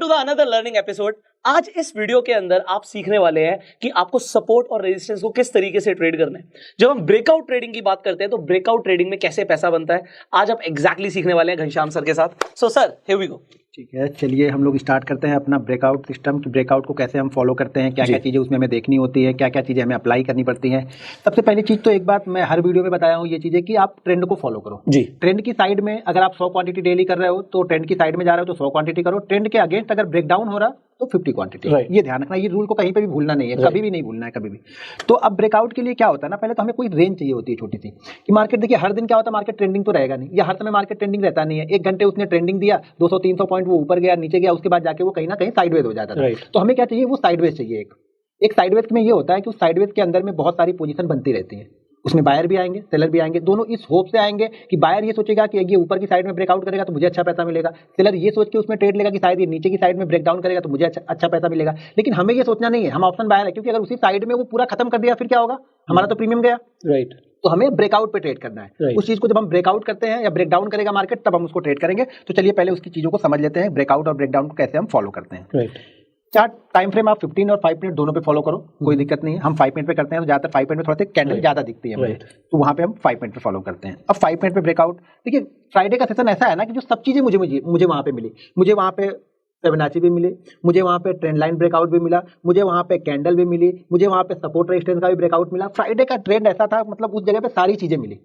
To the another learning episode. आज इस video के अंदर आप सीखने वाले हैं कि आपको सपोर्ट और रेजिस्टेंस को किस तरीके से ट्रेड करना है। जब हम ब्रेकआउट ट्रेडिंग की बात करते हैं तो ब्रेकआउट ट्रेडिंग में कैसे पैसा बनता है, आज आप एग्जैक्टली सीखने वाले हैं घनश्याम सर के साथ। So sir, here we go. ठीक है, चलिए हम लोग स्टार्ट करते हैं अपना ब्रेकआउट सिस्टम की। ब्रेकआउट को कैसे हम फॉलो करते हैं, क्या क्या चीज़ें उसमें हमें देखनी होती है, क्या क्या चीज़ें हमें अप्लाई करनी पड़ती हैं। सबसे पहली चीज़ तो एक बात मैं हर वीडियो में बताया हूँ ये चीज़ें कि आप ट्रेंड को फॉलो करो जी। ट्रेंड की साइड में अगर आप 100 क्वांटिटी डेली कर रहे हो तो ट्रेंड की साइड में जा रहे हो तो 100 क्वांटिटी करो। ट्रेंड के अगेंस्ट अगर ब्रेकडाउन हो रहा तो 50 क्वांटिटी। ये ध्यान रखना, ये रूल को कहीं पे भी भूलना नहीं है, कभी भी नहीं भूलना है कभी भी। तो अब ब्रेकआउट के लिए क्या होता है ना, पहले तो हमें कोई रेंज चाहिए होती है छोटी सी कि मार्केट, देखिए हर दिन क्या होता है, मार्केट ट्रेंडिंग तो रहेगा नहीं, या हर समय मार्केट ट्रेंडिंग रहता नहीं है। एक घंटे उसने ट्रेंडिंग दिया, 200-300 पॉइंट वो ऊपर गया नीचे गया, उसके बाद जाके वो कहीं ना कहीं साइडवेज हो जाता है। तो हमें क्या चाहिए, वो साइडवेज चाहिए। एक साइडवेज में ये होता है कि उस साइडवेज के अंदर में बहुत सारी पोजीशन बनती रहती है, उसमें बायर भी आएंगे सेलर भी आएंगे, दोनों इस होप से आएंगे कि बायर ये सोचेगा कि ये ऊपर की साइड में ब्रेकआउट करेगा तो मुझे अच्छा पैसा मिलेगा, सेलर ये सोच के उसमें ट्रेड लेगा कि शायद ये नीचे की साइड में ब्रेकडाउन करेगा तो मुझे अच्छा पैसा मिलेगा। लेकिन हमें ये सोचना नहीं है, हम ऑप्शन बायर है, क्योंकि अगर उसी साइड में वो पूरा खत्म कर दिया फिर क्या होगा, हमारा तो प्रीमियम गया। राइट, तो हमें ब्रेकआउट पे ट्रेड करना है। उस चीज को जब हम ब्रेकआउट करते हैं या ब्रेकडाउन करेगा मार्केट तब हम उसको ट्रेड करेंगे। तो चलिए पहले उसकी चीजों को समझ लेते हैं, ब्रेकआउट और ब्रेकडाउन को कैसे हम फॉलो करते हैं। चार्ट टाइम फ्रेम आप 15 और 5 मिनट दोनों पे फॉलो करो, कोई दिक्कत नहीं है। हम 5 मिनट पे करते हैं तो ज्यादातर 5 मिनट में थोड़ा सा कैंडल ज्यादा दिखती है मुझे, तो वहां पे हम 5 मिनट पे फॉलो करते हैं। अब 5 मिनट पे ब्रेकआउट, देखिए फ्राइडे का सेशन ऐसा है ना कि जो सब चीजें मुझे वहां पे मिली, मुझे वहां पे फिबोनाची भी मिली, मुझे वहां पे ट्रेंड लाइन ब्रेकआउट भी मिला, मुझे वहां पे कैंडल भी मिली, मुझे वहां पे सपोर्ट रेजिस्टेंस का भी ब्रेकआउट मिला। फ्राइडे का ट्रेंड ऐसा था, मतलब उस जगह पे सारी चीजें मिली।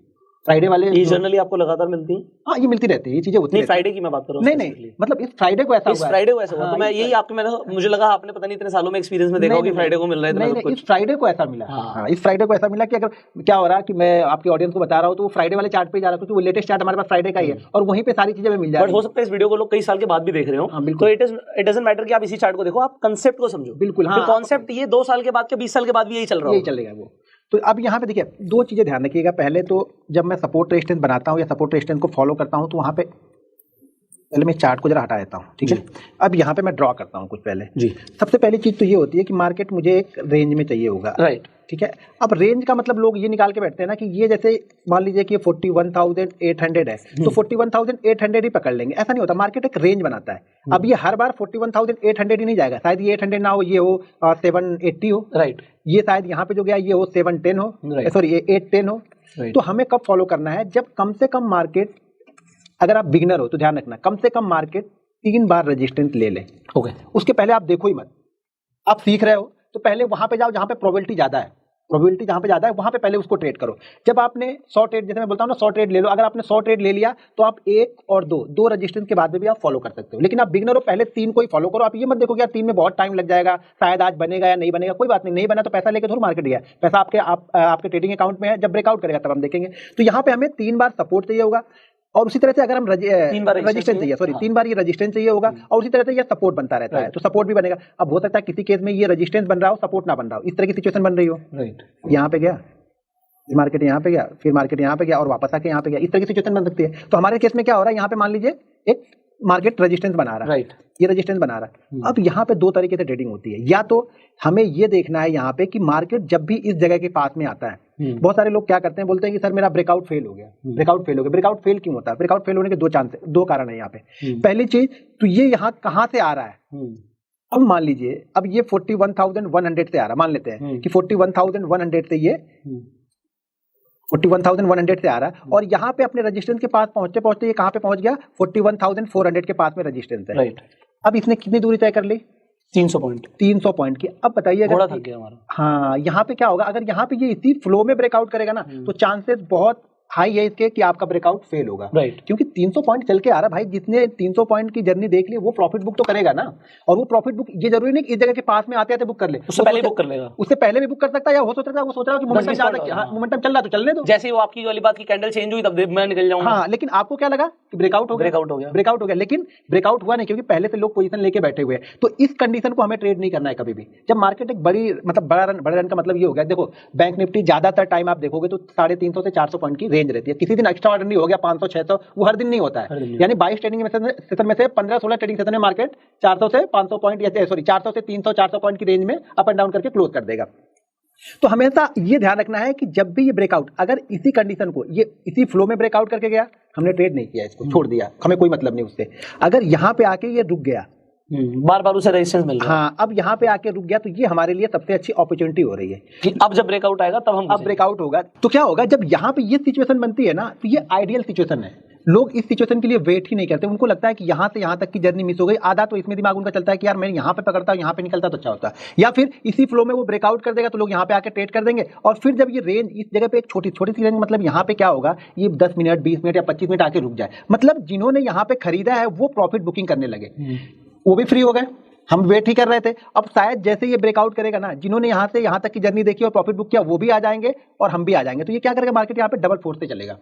फ्राइडे वाले ये जनरली आपको लगातार मिलती हैं? हाँ, ये मिलती रहती है, ये चीजें होती है। फ्राइडे की मैं बात कर रहा हूँ। नहीं, मतलब इस फ्राइडे को ऐसा हुआ, फ्राइडे को ऐसा हुआ। तो मैं यही आपके, मुझे लगा आपने पता नहीं इतने सालों में एक्सपीरियंस में देखा हो कि फ्राइडे को मिल रहा है इतना सब कुछ। इस फ्राइडे को ऐसा मिला। हाँ, इस फ्राइडे को ऐसा मिला कि अगर क्या हो रहा है कि मैं आपके ऑडियंस को बता रहा हूँ तो वो फ्राइडे वाले चार्ट पे जा रहा है, क्योंकि वो लेटेस्ट चार्ट हमारे पास फ्राइडे का ही है और वहीं पे सारी चीजें मिल जाती है। हो सकता है इस वीडियो को लोग कई साल के बाद भी देख रहे हो, तो इट डजंट मैटर कि आप इसी चार्ट को देखो, आप कंसेप्ट को समझो। बिल्कुल, हाँ, कॉन्सेप्ट ये 2 साल के बाद के 20 साल के बाद भी यही चल रहा है, यही चलेगा वो। तो अब यहाँ पे देखिए दो चीजें ध्यान रखिएगा। पहले तो जब मैं सपोर्ट रेजिस्टेंस बनाता हूँ या सपोर्ट रेजिस्टेंस को फॉलो करता हूँ तो वहाँ पे पहले मैं चार्ट को जरा हटा देता हूँ, ठीक है। अब यहाँ पे मैं ड्रॉ करता हूँ कुछ पहले जी। सबसे पहली चीज तो ये होती है कि मार्केट मुझे एक रेंज में चाहिए होगा, राइट, ठीक है। अब रेंज का मतलब लोग ये निकाल के बैठते हैं ना कि ये जैसे मान लीजिए कि 41,800 है तो 41,800 ही पकड़ लेंगे, ऐसा नहीं होता। मार्केट एक रेंज बनाता है। अब ये हर बार 41,800 ही नहीं जाएगा, शायद ये 800 ना हो, ये हो 780 हो, राइट, ये शायद यहाँ पे जो गया ये हो 710 हो, सॉरी 810 हो। तो हमें कब फॉलो करना है, जब कम से कम मार्केट, अगर आप बिगनर हो तो ध्यान रखना, कम से कम मार्केट 3 बार रेजिस्टेंस ले ले। ओके, उसके पहले आप देखो ही मत। आप सीख रहे हो तो पहले वहां पे जाओ जहां पे प्रोबेबिलिटी ज्यादा है, प्रोबेबिलिटी जहां पे ज्यादा है वहां पे पहले उसको ट्रेड करो। जब आपने 100 ट्रेड, जैसे मैं बोलता हूं ना 100 ट्रेड ले लो, अगर आपने 100 ट्रेड ले लिया तो आप 1 और 2 रेजिस्टेंस के बाद में भी आप फॉलो कर सकते हो। लेकिन आप बिगनर हो, पहले 3 को ही फॉलो करो। आप ये मत देखो कि यार 3 में बहुत टाइम लग जाएगा, शायद आज बनेगा या नहीं बनेगा। कोई बात नहीं बना तो पैसा लेके थोड़ा मार्केट गया, पैसा आपके ट्रेडिंग अकाउंट में है, जब ब्रेकआउट करेगा तब हम देखेंगे। तो यहाँ पे हमें 3 बार सपोर्ट चाहिए होगा और उसी तरह से अगर हम रजिस्टेंस चाहिए, सॉरी 3 बार ये रजिस्टेंस चाहिए होगा और उसी तरह से ये सपोर्ट बनता रहता है, तो सपोर्ट भी बनेगा। अब हो सकता है किसी केस में ये रजिस्टेंस बन रहा हो, सपोर्ट ना बन रहा हो, इस तरह की सिचुएशन बन रही हो, राइट, यहाँ पे गया मार्केट, यहाँ पे गया, फिर मार्केट यहाँ पे गया और वापस आके यहाँ पे गया, इस तरह की सिचुएशन बन सकती है। तो हमारे केस में क्या हो रहा है, यहाँ पे मान लीजिए एक मार्केट रेजिस्टेंस बना रहा है, राइट, ये रेजिस्टेंस बना रहा है। अब यहाँ पे 2 तरीके से ट्रेडिंग होती है, या तो हमें ये देखना है यहाँ पे कि मार्केट जब भी इस जगह के पास में आता है, बहुत सारे लोग क्या करते हैं, बोलते हैं कि सर मेरा ब्रेकआउट फेल हो गया, ब्रेकआउट फेल हो गया। ब्रेकआउट फेल क्यों होता है? ब्रेकआउट फेल होने के 2 कारण है यहाँ पे। पहली चीज तो ये यहाँ कहाँ से आ रहा है, अब मान लीजिए अब ये 41,100 से आ रहा है, मान लेते हैं कि 41,100 से ये 41,100 से आ रहा है और यहाँ पे अपने रजिस्टेंस के पास पहुंचते पहुंचते ये कहाँ पे पहुंच गया, 41,400 के पास में रजिस्टेंस है, राइट। अब इसने कितनी दूरी तय कर ली, 300 पॉइंट की। अब बताइए अगर थक गया हमारा, हाँ, यहाँ पे क्या होगा, अगर यहाँ पे ये इसी फ्लो में ब्रेकआउट करेगा ना तो चांसेस बहुत हाई है इसके कि आपका ब्रेकआउट फेल होगा, राइट, क्योंकि 300 पॉइंट चल के आ रहा है भाई। जिसने 300 पॉइंट की जर्नी देख ली वो प्रॉफिट बुक तो करेगा ना, और वो प्रॉफिट बुक ये जरूरी नहीं कि इस जगह के पास में आते बुक कर ले, उससे पहले बुक कर लेगा, उससे पहले भी बुक कर सकता है, या हो सकता है वो सोच रहा है कि मोमेंटम ज्यादा, मोमेंटम चल रहा है तो चलने दो। जैसे वो आपकी वाली बात की कैंडल चेंज हुई तब मैं निकल जाऊंगा, हाँ, लेकिन आपको क्या लगा कि ब्रेकआउट हो गया, लेकिन ब्रेकआउट हुआ नहीं, क्योंकि पहले से लोग पोजीशन लेके बैठे हुए हैं। तो इस कंडीशन को हमें ट्रेड नहीं करना है कभी भी। जब मार्केट एक बड़ी, मतलब बड़ा रन का मतलब ये हो गया, देखो बैंक निफ्टी ज्यादातर टाइम आप देखोगे तो 350 से 400 पॉइंट की रेंज रहती है। किसी दिन एक्स्ट्राऑर्डिनरी हो गया 500-600, वो हर दिन नहीं होता है। यानी 22 ट्रेडिंग सेशन में से 15-16 ट्रेडिंग सेशन में मार्केट 400 से 500 पॉइंट, या सॉरी 400 से 300 400 पॉइंट की रेंज में अप एंड डाउन करके क्लोज कर देगा। तो हमेशा ये ध्यान रखना है कि जब भी ये ब्रेकआउट, अगर इसी कंडीशन को, ये इसी फ्लो में ब्रेकआउट करके गया, हमने ट्रेड नहीं किया, इसको छोड़ दिया, हमें कोई मतलब नहीं उससे। अगर यहाँ पे आके ये रुक गया, बार बार उसे रेजिस्टेंस मिल रहा है। हाँ, अब यहाँ पे आके रुक गया तो ये हमारे लिए सबसे अच्छी अपॉर्चुनिटी हो रही है कि अब जब ब्रेकआउट आएगा तब हम अब ब्रेकआउट होगा तो क्या होगा, जब यहाँ पे ये सिचुएशन बनती है ना, तो ये आइडियल सिचुएशन है। लोग इस सिचुएशन के लिए वेट ही नहीं करते, उनको लगता है कि यहाँ से यहाँ तक की जर्नी मिस हो गई। आधा तो इसमें दिमाग उनका चलता है कि यार मैं यहाँ पे पकड़ता हूँ, यहाँ पे निकलता तो अच्छा होता, या फिर इसी फ्लो में वो ब्रेकआउट कर देगा तो लोग यहाँ पे आके ट्रेड कर देंगे। और फिर जब ये रेंज इस जगह पे एक छोटी छोटी सी रेंज, मतलब यहाँ पे क्या होगा, ये 10 मिनट 20 मिनट या 25 मिनट आके रुक जाए, मतलब जिन्होंने यहाँ पे खरीदा है वो प्रॉफिट बुकिंग करने लगे, वो भी फ्री हो गए, हम वेट ही कर रहे थे। अब शायद जैसे ये ब्रेकआउट करेगा ना, जिन्होंने यहाँ से यहाँ तक की जर्नी देखी और प्रॉफिट बुक किया वो भी आ जाएंगे और हम भी आ जाएंगे। तो ये क्या करेगा, मार्केट यहाँ पे डबल फोर्स से चलेगा,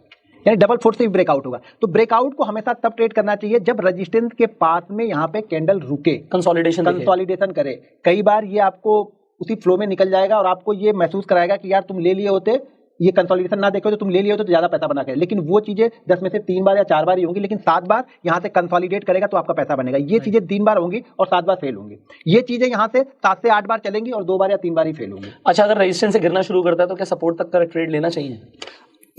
यानी डबल फोर्स से भी ब्रेकआउट होगा। तो ब्रेकआउट को हमेशा तब ट्रेड करना चाहिए जब रेजिस्टेंस के पास में यहाँ पे कैंडल रुके, कंसोलिडेशन करे। कई बार ये आपको उसी फ्लो में निकल जाएगा और आपको ये महसूस कराएगा कि यार तुम ले लिए होते, ये कंसोलिडेशन ना देखो तो तुम ले लिए होते तो ज्यादा पैसा बना के, लेकिन वो चीजें 10 में से 3 बार या 4 बार ही होंगी, लेकिन 7 बार यहाँ से कंसोलिडेट करेगा तो आपका पैसा बनेगा। ये चीजें 3 बार होंगी और 7 बार फेल होंगी। ये चीजें यहाँ से 7 से 8 बार चलेंगी और 2 बार या 3 बार ही फेल होंगी। अच्छा, अगर रेजिस्टेंस से गिरना शुरू करता है तो क्या सपोर्ट तक का ट्रेड लेना चाहिए?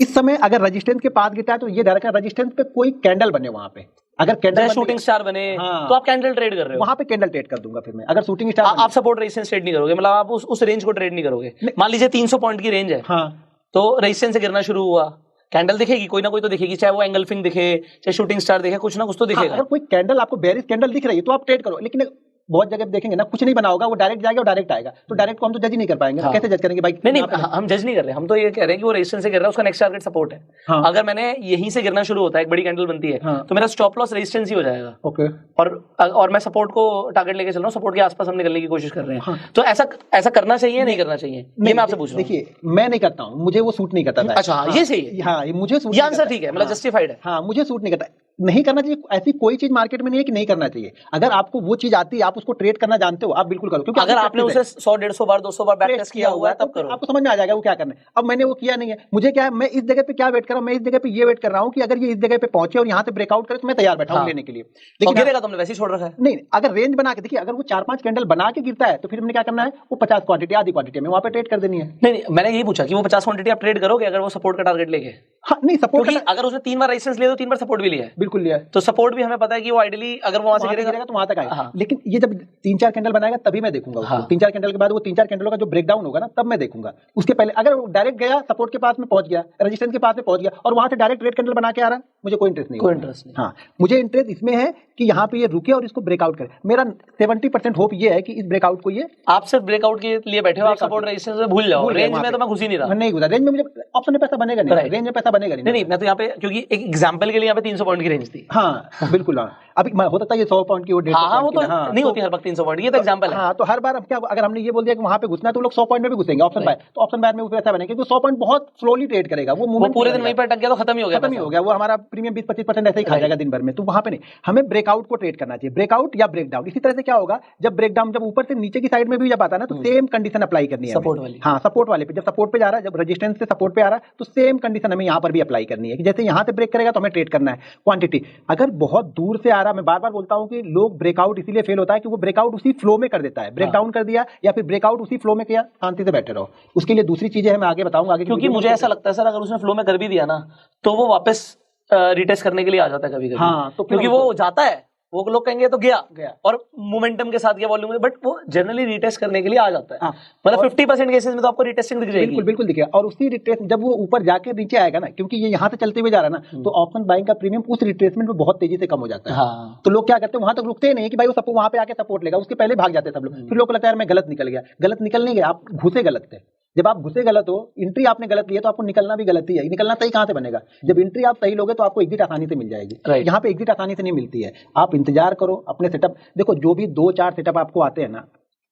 इस समय अगर रेजिस्टेंस के पास गिरता है तो ये डायरेक्ट रेजिस्टेंस पे कोई कैंडल बने, वहां पे अगर कैंडल शूटिंग स्टार बने तो आप कैंडल ट्रेड कर रहे हो, वहां पे कैंडल ट्रेड कर दूंगा। फिर मैं अगर शूटिंग स्टार आप सपोर्ट रेजिस्टेंस ट्रेड नहीं करोगे, मतलब आप उस रेंज को ट्रेड नहीं करोगे। मान लीजिए 300 पॉइंट की रेंज है, हाँ, तो रेजिस्टेंस से गिरना शुरू हुआ, कैंडल दिखेगी, कोई ना कोई तो दिखेगी, चाहे वो एंगल्फिंग दिखे, चाहे शूटिंग स्टार दिखे, कुछ ना कुछ तो दिखेगा। अगर कोई कैंडल आपको बेरिश कैंडल दिख रही है तो आप ट्रेड करो, लेकिन बहुत जगह देखेंगे ना, कुछ नहीं बना होगा, वो डायरेक्ट जाएगा और डायरेक्ट आएगा, तो डायरेक्ट को हम तो जज ही नहीं कर पाएंगे। कैसे जज करेंगे भाई? नहीं, हम जज नहीं कर रहे, हम तो ये कह रहे हैं कि वो रेजिस्टेंस से गिर रहा है, उसका नेक्स्ट टारगेट सपोर्ट है। अगर मैंने यहीं से गिरना शुरू होता है, एक बड़ी कैंडल बनती है, तो मेरा स्टॉप लॉस रेजिस्टेंस ही हो जाएगा। ओके, और मैं सपोर्ट को टारगेट लेके चल रहा हूँ, सपोर्ट के आसपास हम निकलने की कोशिश कर रहे हैं। तो ऐसा करना चाहिए नहीं करना चाहिए, ये मैं आपसे पूछ रहा हूँ। देखिए, मैं नहीं करता हूँ, मुझे वो सूट नहीं करता था। अच्छा, ये सही है, हाँ, मुझे सूट, ये आंसर ठीक है, मतलब जस्टिफाइड है। हाँ, मुझे सूट नहीं करता, नहीं करना चाहिए। ऐसी कोई चीज मार्केट में नहीं है कि नहीं करना चाहिए। अगर आपको वो चीज आती है, आप उसको ट्रेड करना जानते हो, आप बिल्कुल करो, क्योंकि अगर आपने उसे 100-150 बार 200 बार बैक टेस्ट किया हुआ है तब करो, आपको समझ में आ जाएगा वो क्या करना है। अब मैंने वो किया नहीं है, मुझे क्या है, मैं इस जगह पे क्या वेट कर रहा हूँ, मैं इस जगह पे ये वेट कर रहा हूँ कि अगर ये इस जगह पे पहुंचे और यहाँ से ब्रेकआउट करे तो मैं तैयार बैठा हूँ लेने के लिए। लेकिन गिरेगा तो हमने वैसे ही छोड़ रखा है। नहीं, अगर रेंज बना के देखिए, अगर वो 4-5 कैंडल बना के गिरता है तो फिर हमने क्या करना है, वो 50 क्वांटिटी आधी क्वांटिटी में वहां पे ट्रेड कर देनी है। नहीं, मैंने यही पूछा कि वो 50 क्वांटिटी आप ट्रेड करोगे अगर वो सपोर्ट का टारगेट लेके? हाँ, नहीं, सपोर्ट अगर उसने 3 बार रेजिस्टेंस लिया तो 3 बार सपोर्ट भी लिया है। बिल्कुल लिया है, तो सपोर्ट भी हमें पता है कि वो आइडियली अगर वो वहां से गिरेगा तो वहां तक आएगा। लेकिन ये जब 3-4 कैंडल बनाएगा तभी मैं देखूंगा उसको। 3-4 कैंडल के बाद वो 3-4 कैंडलों का जो ब्रेकडाउन होगा ना, तब मैं देखूंगा। उसके पहले अगर वो डायरेक्ट गया, सपोर्ट के पास में पहुंच गया, रेजिस्टेंस के पास में पहुंच गया और वहां से डायरेक्ट रेड कैंडल बना के आ रहा है, मुझे कोई इंटरेस्ट नहीं। कोई इंटरेस्ट नहीं। हाँ, मुझे इंटरेस्ट इसमें है कि यहाँ पे ये रुके और इसको ब्रेकआउट करे। मेरा 70% होप ये है कि इस ब्रेकआउट को ये, आप सिर्फ ब्रेकआउट के लिए बैठे हो, आप सपोर्ट रेजिस्टेंस से भूल जाओ, रेंज में तो मैं घुस ही नहीं रहा। नहीं घुसा रेंज में, मुझे ऑप्शन में पैसा बनेगा नहीं, रेंज में पैसा बनेगा नहीं। मैं तो यहाँ पे, क्योंकि एक एग्जांपल के लिए यहाँ पे 300 पॉइंट की रेंज थी। हाँ, बिल्कुल। हाँ, अभी हो सकता है ये 100 पॉइंट की, वो 150 वो तो नहीं होती हर वक्त 300 पॉइंट, ये तो एग्जांपल है। हाँ, तो हर बार अब क्या, अगर हमने ये बोल दिया कि वहां पे घुसना है तो लोग 100 पॉइंट में भी घुसेंगे ऑप्शन बाय, तो ऑप्शन बाय में वो पैसा बनेगा, क्योंकि 100 पॉइंट बहुत स्लोली ट्रेड करेगा, वो पूरे दिन वहीं पर अटक गया तो खत्म ही हो गया, वो हमारा प्रीमियम 20-25% ऐसे ही खा जाएगा दिन भर में। तो वहां पे नहीं, हमें ब्रेकआउट को ट्रेड करना चाहिए, ब्रेकआउट या ब्रेकडाउन। इसी तरह से क्या होगा, जब ब्रेकडाउन, जब ऊपर से नीचे की साइड में भी जब आता है ना, तो सेम कंडीशन अप्लाई करनी है सपोर्ट वाली। हाँ, सपोर्ट वाले पे, जब सपोर्ट पे जा रहा है, जब रेजिस्टेंस से सपोर्ट पे आ रहा है, तो सेम कंडीशन हमें यहाँ पर भी अप्लाई करनी है कि जैसे यहाँ से ब्रेक करेगा तो हमें ट्रेड करना है क्वांटिटी। अगर बहुत दूर से आ रहा, मैं बार बार बोलता हूँ कि लोग ब्रेकआउट इसीलिए फेल होता है कि वो ब्रेकआउट उसी फ्लो में कर देता है, ब्रेकडाउन कर दिया या फिर ब्रेकआउट उसी फ्लो में किया, शांति से बैठे रहो। उसके लिए दूसरी चीजें मैं आगे बताऊंगा आगे, क्योंकि मुझे ऐसा लगता है सर, अगर उसने फ्लो में कर भी दिया ना तो वो वापस रिटेस्ट करने के लिए आ जाता है कभी-कभी। हाँ, तो क्योंकि वो जाता है, वो लोग कहेंगे तो गया और मोमेंटम के साथ गया वॉल्यूम में, बट वो जनरली रिटेस्ट करने के लिए आ जाता है। मतलब 50% केसेस में तो आपको रिटेस्टिंग दिख जाएगी। बिल्कुल बिल्कुल दिखेगा। और उसी रिट्रेस जब वो ऊपर जाके नीचे आएगा ना, क्योंकि ये यहाँ से चलते हुए जा रहा है ना, तो ऑप्शन बाइंग का प्रीमियम उस रिट्रेसमेंट में बहुत तेजी से कम हो जाता है। तो लोग क्या करते हैं, वहां तक रुकते ही नहीं कि भाई वो वहां पे आके सपोर्ट लेगा, उसके पहले भाग जाते हैं सब लोग। फिर लोग को लगता है मैं गलत निकल गया, गलत निकल नहीं गया, आप घुसे गलत थे। जब आप घुसे गलत हो, एंट्री आपने गलत लिया, तो आपको निकलना भी गलत ही है। निकलना सही कहां से बनेगा? जब एंट्री आप सही लोगे तो आपको एग्जिट आसानी से मिल जाएगी। यहाँ पे एग्जिट आसानी से नहीं मिलती है, आप इंतजार करो अपने सेटअप। देखो, जो भी 2-4 सेटअप आपको आते हैं ना,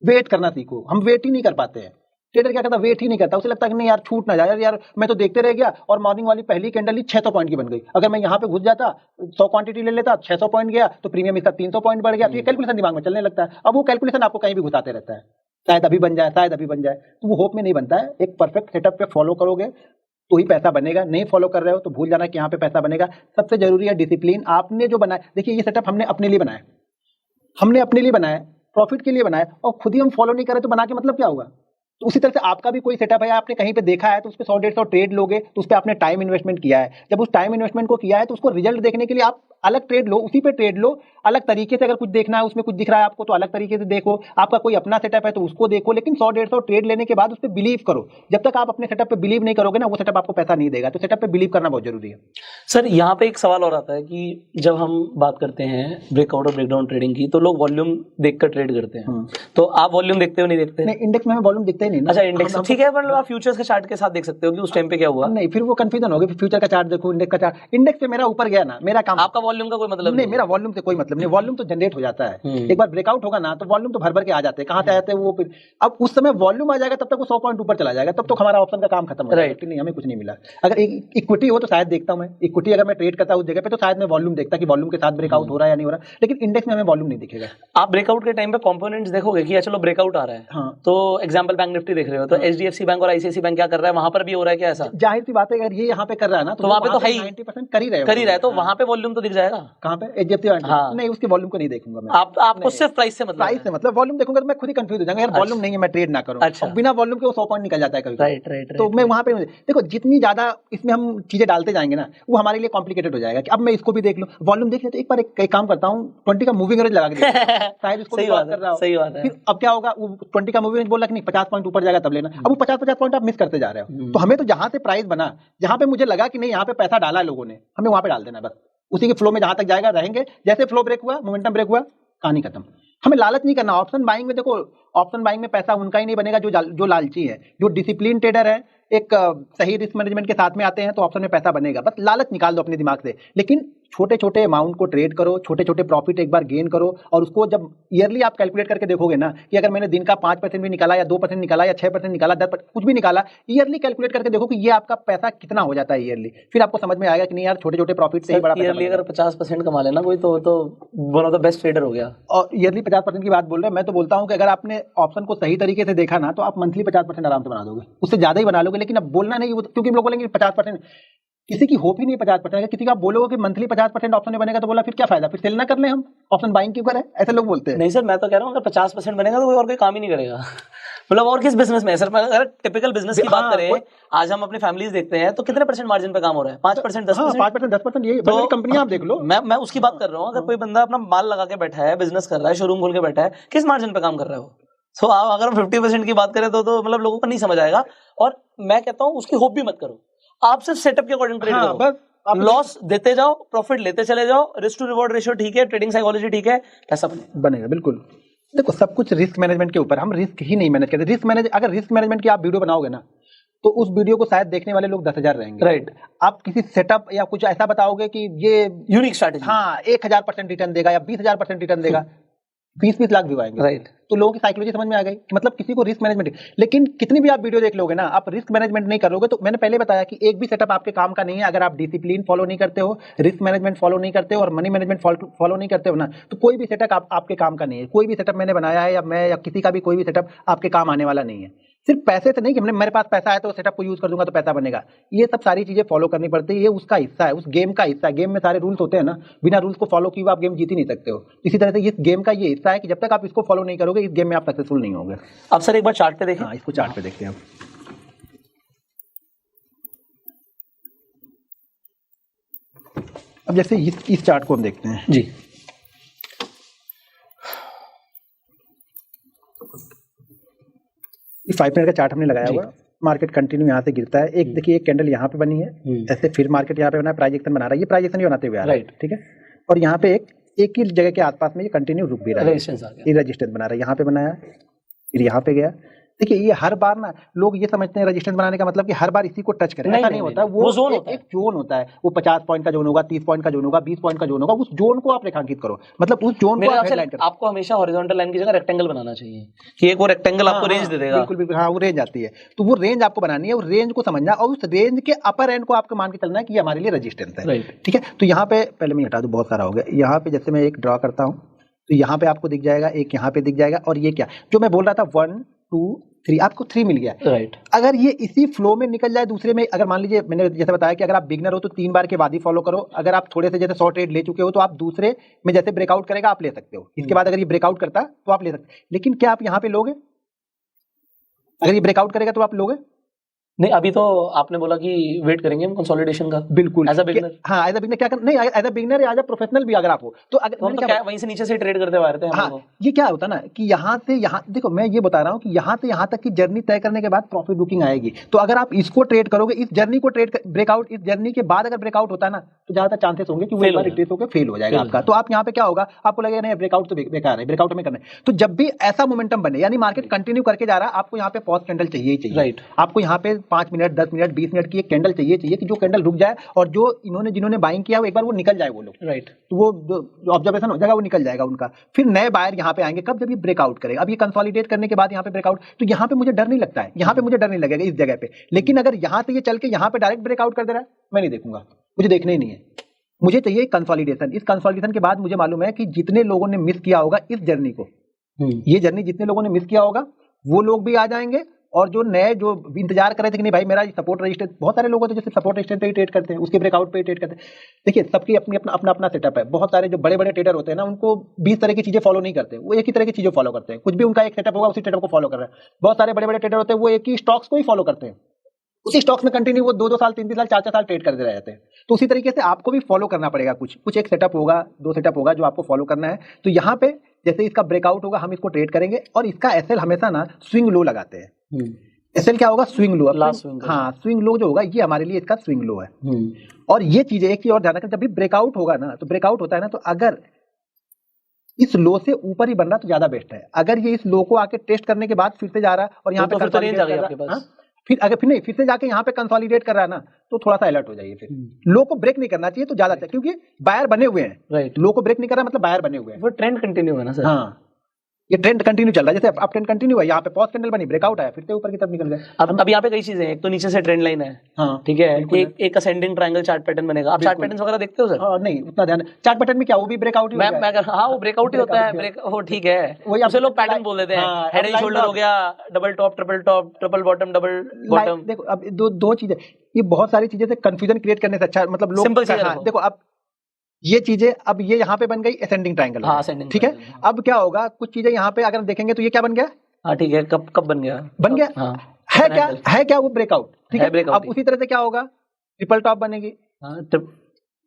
वेट करना सीखो। हम वेट ही नहीं कर पाते हैं। ट्रेडर क्या करता है, वेट ही नहीं करता। उसे लगता है कि नहीं यार छूट ना जाए, यार मैं तो देखते रह गया और मॉर्निंग वाली पहली कैंडल ही 600 पॉइंट की बन गई। अगर मैं यहाँ पे घुस जाता, 100 क्वांटिटी ले लेता, 600 पॉइंट गया तो प्रीमियम इसका 300 पॉइंट बढ़ गया। तो ये कैलकुलेशन दिमाग में चलने लगता है। अब वो कैलकुलेशन आपको कहीं भी घुसाते रहता है, शायद अभी बन जाए, शायद अभी बन जाए। तो वो होप में नहीं बनता है। एक परफेक्ट सेटअप पे फॉलो करोगे तो ही पैसा बनेगा। नहीं फॉलो कर रहे हो तो भूल जाना कि यहाँ पे पैसा बनेगा। सबसे जरूरी है डिसिप्लिन। आपने जो बनाया, देखिए ये सेटअप हमने अपने लिए बनाया, हमने अपने लिए बनाया, प्रॉफिट के लिए बनाया, और खुद ही हम फॉलो नहीं करें तो बना के मतलब क्या होगा? तो उसी तरह से आपका भी कोई सेटअप है, आपने कहीं पे देखा है तो उस पर 100-150 ट्रेड लोगे तो उस पर आपने टाइम इन्वेस्टमेंट किया है। जब उस टाइम इन्वेस्टमेंट को किया है तो उसको रिजल्ट देखने के लिए आप अलग ट्रेड लो, उसी पे ट्रेड लो, अलग तरीके से अगर कुछ देखना है, उसमें कुछ दिख रहा है आपको तो अलग तरीके से देखो, आपका कोई अपना सेटअप है तो उसको देखो, लेकिन 100-150 ट्रेड लेने के बाद उस पर बिलीव करो। जब तक आप अपने सेटअप पे बिलीव नहीं करोगे ना, वो सेटअप आपको पैसा नहीं देगा। तो सेटअप पे बिलीव करना बहुत जरूरी है। सर यहाँ पे एक सवाल और आता है कि जब हम बात करते हैं ब्रेकआउट और ब्रेकडाउन ट्रेडिंग की, तो लोग वॉल्यूम देखकर ट्रेड करते हैं, तो आप वॉल्यूम देखते हो नहीं देखते? नहीं, इंडेक्स में हमें वॉल्यूम दिखता ही नहीं ना। अच्छा, इंडेक्स ठीक है, मतलब आप फ्यूचर्स के चार्ट के साथ देख सकते हो कि उस टाइम पे क्या हुआ। नहीं, फिर वो कंफ्यूजन होगी, फ्यूचर का चार्ट देखो, इंडेक्स का चार्ट। इंडेक्स पे मेरा ऊपर गया ना, मेरा काम। आपका वॉल्यूम का कोई मतलब नहीं, मेरा वॉल्यूम से कोई मतलब नहीं, वॉल्यूम तो जनरेट हो जाता है। एक बार ब्रेकआउट होगा ना तो वॉल्यूम तो भर भर के आ जाते हैं, कहाँ से आते हैं वो फिर। अब उस समय वॉल्यूम आ जाएगा तब तक वो 100 पॉइंट ऊपर चला जाएगा, तब तो हमारा ऑप्शन का काम खत्म हो जाएगा कि नहीं हमें कुछ नहीं मिला। अगर इक्विटी हो तो शायद देखता हूं मैं, इक्विटी अगर मैं ट्रेड करता हूं उस जगह पे तो शायद मैं वॉल्यूम देखता कि वॉल्यूम के साथ ब्रेकआउट हो रहा है या नहीं हो रहा, लेकिन इंडेक्स में हमें वॉल्यूम नहीं दिखेगा। आप ब्रेकआउट के टाइम पे कंपोनेंट्स देखोगे कि चलो ब्रेकआउट आ रहा है, हाँ। तो एग्जांपल बैंक निफ्टी देख रहे हो, तो एचडीएफसी बैंक और आईसीआईसी बैंक क्या कर रहा है, वहां पर भी हो रहा है क्या ऐसा? जाहिर सी बात है, अगर ये यहाँ पे कर रहा है ना तो वहां पे तो है 90% कर ही रहे है, तो वहां पे वॉल्यूम तो दिख जाएगा। कहाँ पे? HDFC bank. नहीं, उसके वॉल्यूम को नहीं देखूंगा मैं। आपको सिर्फ प्राइस से मतलब वॉल्यूम देखूंगा तो मैं खुद ही कंफ्यूज हो जाऊंगा, यार वॉल्यूम नहीं है, मैं ट्रेड ना करूं। अच्छा। और बिना वॉल्यूम के वो 100 पॉइंट निकल जाता है कभी। राइट। तो मैं वहां पे देखो, जितनी ज्यादा इसमें हम चीजें डालते जाएंगे ना, वो हमारे लिए कॉम्प्लिकेटेड हो जाएगा कि अब मैं इसको भी देख लूं, वॉल्यूम देख ले, तो एक बार एक काम करता हूं, 20 का मूविंग एवरेज लगा के देखता हूं, शायद इसको सही बात है, सही बात है। फिर अब क्या होगा, वो 20 का मूविंग एवरेज बोला कि नहीं 50 पॉइंट ऊपर जाएगा तब लेना, अब वो 50 पॉइंट आप मिस करते जा रहे हो। तो हमें तो जहां से प्राइस बना, जहां पे मुझे लगा कि नहीं यहाँ पे पैसा डाला है लोगों ने, हमें वहां पे डाल देना, बस उसी के फ्लो में जहां तक जाएगा रहेंगे। जैसे फ्लो ब्रेक हुआ, मोमेंटम ब्रेक हुआ, कहानी खत्म। हमें लालच नहीं करना। ऑप्शन बाइंग में देखो, ऑप्शन बाइंग में पैसा उनका ही नहीं बनेगा जो लालची है। जो डिसिप्लिन ट्रेडर है, एक सही रिस्क मैनेजमेंट के साथ में आते हैं, तो ऑप्शन में पैसा बनेगा। बस लालच निकाल दो अपने दिमाग से, लेकिन छोटे छोटे अमाउंट को ट्रेड करो, छोटे छोटे प्रॉफिट एक बार गेन करो, और उसको जब ईयरली आप कैलकुलेट करके देखोगे ना कि अगर मैंने दिन का 5% भी निकाला या 2% निकाला या 6% निकाला, 10% कुछ भी निकाला, ईयरली कैलकुलेट करके देखो कि ये आपका पैसा कितना हो जाता है ईयरली। फिर आपको समझ में आएगा कि नहीं यार, छोटे छोटे प्रॉफिट से ही बड़ा पैसा। ईयरली अगर 50% कमा लेना कोई, तो one of the best trader हो गया। और ईयरली 50% की बात बोल रहे हैं, मैं तो बोलता हूं कि अगर आपने ऑप्शन को सही तरीके से देखा ना, तो आप मंथली 50% आराम से बना दोगे, उससे ज्यादा ही बना लोगे। लेकिन अब बोलना नहीं, क्योंकि हम लोग बोलेंगे 50%, किसी की होप ही नहीं 50%। किसी का बोलोगे कि मंथली 50% ऑप्शन में बनेगा, तो बोला फिर क्या फायदा, फिर सेल ना कर ले हम, ऑप्शन बाइंग क्यों करें, ऐसे लोग बोलते हैं। नहीं सर, मैं तो कह रहा हूँ अगर 50% बनेगा तो कोई और कोई काम ही नहीं करेगा। मतलब और किस बिजनेस में सर, अगर टिपिकल बिजनेस की बात करें, आज हम अपनी फैमिलीज देखते हैं तो कितने परसेंट मार्जिन पे काम हो रहा है? 5%, 10%, 5%, 10%। ये तो कंपनियां आप देख लो। मैं उसकी बात कर रहा हूँ। अगर कोई बंदा अपना माल लगा के बैठा है, बिजनेस कर रहा है, शोरूम खोल के बैठा है, किस मार्जिन पे काम कर रहा है वो? तो आप अगर 50% की बात करें तो मतलब लोगों को नहीं समझ आएगा। और मैं कहता हूँ उसकी होप भी मत करो, आप सिर्फ सेटअप के अकॉर्डिंग ट्रेड करो, बस लॉस देते जाओ, प्रॉफिट लेते चले जाओ, रिस्क टू रिवॉर्ड रेशियो ठीक है, ट्रेडिंग साइकोलॉजी ठीक है, पैसा बनेगा। बिल्कुल। देखो, सब कुछ रिस्क मैनेजमेंट के ऊपर, हम रिस्क ही नहीं मैनेज करते। अगर रिस्क मैनेजमेंट की आप वीडियो बनाओगे ना, तो उस वीडियो को शायद देखने वाले लोग 10,000 रहेंगे। राइट। आप किसी सेटअप या कुछ ऐसा बताओगे कि ये यूनिक स्ट्रैटेजी, हाँ 1000% रिटर्न देगा या 20,000% रिटर्न देगा, 20-20 लाख व्यू आएंगे। राइट। तो लोगों की साइकोलॉजी समझ में आ गई, मतलब किसी को रिस्क मैनेजमेंट। लेकिन कितनी भी आप वीडियो देख लोगे ना, आप रिस्क मैनेजमेंट नहीं करोगे, तो मैंने पहले बताया कि एक भी सेटअप आपके काम का नहीं है अगर आप डिसिप्लिन फॉलो नहीं करते हो, रिस्क मैनेजमेंट फॉलो नहीं करते हो और मनी मैनेजमेंट फॉलो नहीं करते हो ना, तो कोई भी सेटअप आपके काम का नहीं है। कोई भी सेटअप मैंने बनाया है या मैं या किसी का भी कोई भी सेटअप आपके काम आने वाला नहीं है। सिर्फ पैसे से नहीं कि मेरे पास पैसा है तो सेटअप को यूज कर दूंगा तो पैसा बनेगा। ये सब सारी चीजें फॉलो करनी पड़ती है, ये उसका हिस्सा है, उस गेम का हिस्सा है। गेम में सारे रूल्स होते हैं ना, बिना रूल्स को फॉलो किए आप गेम जीत ही नहीं सकते हो। इसी तरह से इस गेम का ये हिस्सा है कि जब तक आप इसको फॉलो नहीं करोगे, इस गेम में आप सक्सेसफुल नहीं होगे। अब सर एक बार चार्ट पे देखें। हाँ, इसको चार्ट पे देखते हैं। अब जैसे इस चार्ट को हम देखते हैं जी। ये 5 मिनट का चार्ट हमने लगाया हुआ। मार्केट कंटिन्यू यहाँ से गिरता है। एक देखिए, एक कैंडल यहाँ पे बनी है, ऐसे फिर मार्केट यहाँ पे बना है, प्राइस एक्शन बना रहा है, ये प्राइस एक्शन ही बनाते हुए आ रहा है, ठीक है। और यहाँ पे एक ही जगह के आसपास में ये कंटिन्यू रुक भी रहा है, ये रेजिस्टेंस बना रहा है, यहाँ पे बनाया, फिर यहाँ पे गया। देखिए, ये हर बार ना लोग ये समझते हैं रेजिस्टेंस बनाने का मतलब कि हर बार इसी को टच करें, ऐसा नहीं होता। वो जोन एक जोन होता है, वो 50 पॉइंट का जोन होगा, 30 पॉइंट का जोन होगा, 20 पॉइंट का जोन होगा। उस जोन को आप रेखांकित करो, मतलब उस जोन को हेडलाइन करो। आपको हमेशा हॉरिजॉन्टल लाइन की जगह रेक्टेंगल बनाना चाहिए कि एक वो रेक्टेंगल आपको रेंज दे देगा। बिल्कुल बिल्कुल, हाँ, वो रेंज आती है, तो वो रेंज आपको बनानी है, वो रेंज को समझना और उस रेंज के अपर एंड को आपको मान के चलना है कि ये हमारे लिए रेजिस्टेंस है, ठीक है। तो यहाँ पे पहले मैं हटा दूं, बहुत सारा हो गया। यहाँ पे जैसे मैं एक ड्रॉ करता हूँ तो यहाँ पे आपको दिख जाएगा, एक यहाँ पे दिख जाएगा, और ये क्या जो मैं बोल रहा था 1 2 3, आपको 3 मिल गया, राइट। अगर ये इसी फ्लो में निकल जाए दूसरे में, अगर मान लीजिए मैंने जैसे बताया कि अगर आप बिगनर हो तो 3 बार के बाद ही फॉलो करो। अगर आप थोड़े से जैसे 100 ट्रेड ले चुके हो तो आप दूसरे में जैसे ब्रेकआउट करेगा आप ले सकते हो, इसके बाद अगर ये ब्रेकआउट करता तो आप ले सकते। लेकिन क्या आप यहाँ पे लोगे? अगर ये ब्रेकआउट करेगा तो आप लोगे नहीं, अभी तो आपने बोला कि वेट करेंगे हम कंसोलिडेशन का। बिल्कुल एज अ बिगिनर। हाँ, एज अ बिगिनर क्या कर, नहीं एज अ बिगिनर या एज अ प्रोफेशनल भी अगर आप हो तो अगर तो हम तो क्या वहीं से नीचे से ट्रेड करते हुए आ रहे थे हम हाँ, लोग। ये क्या होता है ना कि यहाँ से यहाँ देखो, मैं ये बता रहा हूँ कि यहाँ से यहाँ तक की जर्नी तय करने के बाद प्रॉफिट बुकिंग आएगी। तो अगर आप इसको ट्रेड करोगे, इस जर्नी को ट्रेड ब्रेकआउट, इस जर्नी के बाद अगर ब्रेकआउट होता है ना, तो ज्यादातर चांसेस होंगे कि वो एक बार रिट्रेस होकर फेल हो जाएगा आपका। तो आप यहाँ पे क्या होगा, आपको लगेगा नहीं ब्रेकआउट तो बेकार है, ब्रेकआउट में करना है। तो जब भी ऐसा मोमेंटम बने, यानी मार्केट कंटिन्यू करके जा रहा है, आपको यहाँ पे पॉज कैंडल चाहिए ही चाहिए। राइट। आपको यहाँ पे 5 मिनट 10 मिनट 20 मिनट की एक कैंडल चाहिए कि जो कैंडल रुक जाए और जो इन्होंने जिन्होंने बाइंग किया वो एक बार वो निकल जाए वो लोग। राइट। तो वो जो ऑब्जर्वेशन हो जाएगा वो निकल जाएगा उनका। फिर नए बायर यहाँ पे आएंगे कब, जब ये ब्रेकआउट करेगा। अब ये कंसोलिडेट करने के बाद यहाँ पे ब्रेकआउट, तो यहाँ पे मुझे डर नहीं लगता है, यहाँ पे मुझे डर नहीं लगेगा इस जगह पे। लेकिन अगर यहाँ से ये चल के यहाँ पे डायरेक्ट ब्रेकआउट कर दे रहा है, मैं नहीं देखूंगा, मुझे देखना ही नहीं है। मुझे चाहिए कंसोलिडेशन। इस कंसोलिडेशन के बाद मुझे मालूम है कि जितने लोगों ने मिस किया होगा इस जर्नी को, ये जर्नी जितने लोगों ने मिस किया होगा वो लोग भी आ जाएंगे, और जो नए जो इंतजार कर रहे थे कि नहीं भाई मेरा सपोर्ट रजिस्टेंस, बहुत सारे लोग होते हैं जो सपोर्ट रजिस्टेंस पे ही ट्रेड करते हैं, उसके ब्रेकआउट पे ही ट्रेड करते हैं। देखिए सबकी अपनी अपना अपना सेटअप है। बहुत सारे जो बड़े बड़े ट्रेडर होते हैं ना, उनको 20 तरह की चीजें फॉलो नहीं करते, वो एक ही तरह की चीजें फॉलो करते हैं। कुछ भी उनका एक सेटअप होगा उसी सेटअप को फॉलो कर रहे हैं। बहुत सारे बड़े बड़े ट्रेडर होते हैं वो एक ही स्टॉक्स को ही फॉलो करते हैं, उसी स्टॉक्स में कंटिन्यू वो 2-2 साल 3-3 साल 4-4 साल ट्रेड करते रहते हैं। तो उसी तरीके से आपको भी फॉलो करना पड़ेगा, कुछ एक सेटअप होगा, 2 सेटअप होगा जो आपको फॉलो करना है। तो यहाँ पे जैसे इसका ब्रेकआउट होगा हम इसको ट्रेड करेंगे, और इसका एसएल हमेशा ना स्विंग लो लगाते हैं। एसएल क्या होगा, स्विंग लो। हाँ, स्विंग लो जो होगा ये हमारे लिए इसका स्विंग लो है। और ये चीजें एक चीज और ध्यान रखें, जब भी ब्रेकआउट होगा ना, तो ब्रेकआउट होता है ना, तो अगर इस लो से ऊपर ही बन रहा तो ज्यादा बेस्ट है। अगर ये इस लो को आके टेस्ट करने के बाद फिर से जा रहा है और यहाँ पे कंसोलिडेट कर रहा है, फिर से जाके यहाँ पे कंसोलिडेट कर रहा है ना, तो थोड़ा सा अलर्ट हो जाइए। फिर लो को ब्रेक नहीं करना चाहिए तो ज्यादा अच्छा, क्योंकि बायर बने हुए हैं। राइट। लो को ब्रेक नहीं कर रहा मतलब बायर बने हुए हैं, वो ट्रेंड कंटिन्यू है ना सर। हाँ, ये ट्रेंड कंटिन्यू चल रहा है। जैसे अब ट्रेंड कंटिन्यू है, यहाँ पे पॉज कैंडल बनी, ब्रेकआउट आया, फिर से ऊपर की तरफ निकल गए। अब यहाँ पे कई चीजें हैं। एक तो नीचे से ट्रेंड लाइन है, हाँ, ठीक है, एक असेंडिंग ट्रायंगल चार्ट पैटर्न बनेगा। आप चार्ट पैटर्न्स वगैरह देखते हो सर? नहीं, उतना ध्यान। चार्ट पैटर्न में क्या वो भी ब्रेकआउट ही होता है? हाँ, वो ब्रेकआउट ही होता है। ब्रेक वो ठीक है, वही आपसे लोग पैटर्न बोल देते हैं। हेड एंड शोल्डर हो गया, double top, triple bottom, double bottom. देखो अब दो चीजें, ये बहुत सारी चीजें से कंफ्यूजन क्रिएट करने से अच्छा, मतलब लोग सिंपल देखो अब ये चीजें, अब ये यहाँ पे बन गई असेंडिंग ट्रायंगल। हाँ, ठीक है। अब क्या होगा, कुछ चीजें यहाँ पे अगर देखेंगे तो ये क्या बन गया? हाँ, ठीक है, कब बन गया? हाँ, है क्या वो ब्रेकआउट, ठीक है। अब उसी तरह से क्या होगा, ट्रिपल टॉप बनेगी। हाँ,